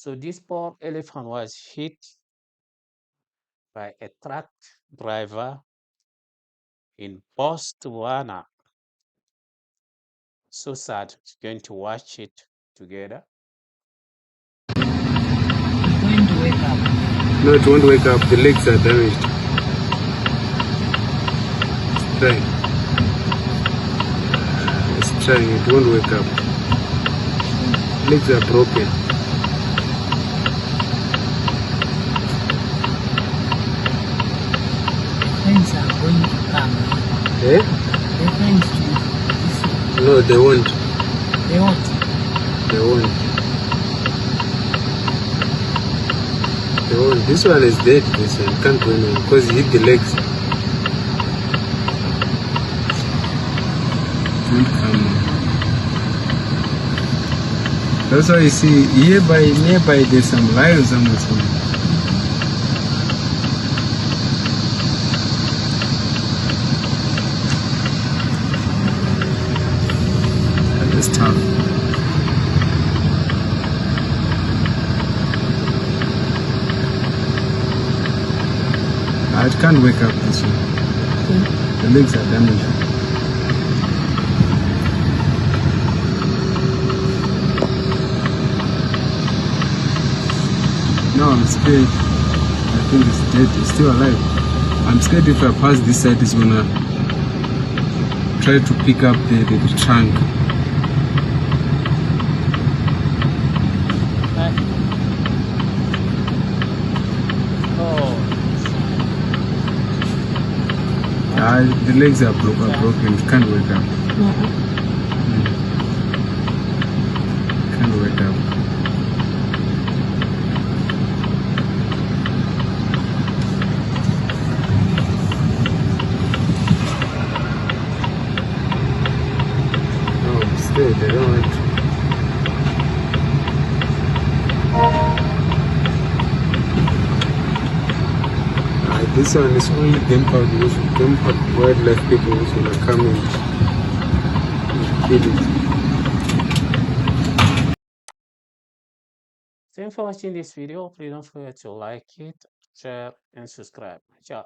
So this poor elephant was hit by a truck driver in Botswana. So sad. We're going to watch it together. It's going to wake up. No, it won't wake up. The legs are damaged. It's trying. It's trying. It won't wake up. Legs are broken. Friends are going to come. Eh? The friends to No, they won't. they won't. They won't. They won't. This one is dead. This one can't go anywhere because he hit the legs. It won't come. That's why you see nearby there's some lions somewhere. It's tough. It can't wake up this one. The legs are damaged. No, I'm scared. I think it's dead. It's still alive. I'm scared if I pass this side, it's gonna try to pick up the trunk. The legs are broken. It can't wake up. Can't wake up. No, stay. They don't want to. This one is only them wildlife people who's gonna come and kill it. Thanks for watching this video. Please don't forget to like it, share, and subscribe. Ciao.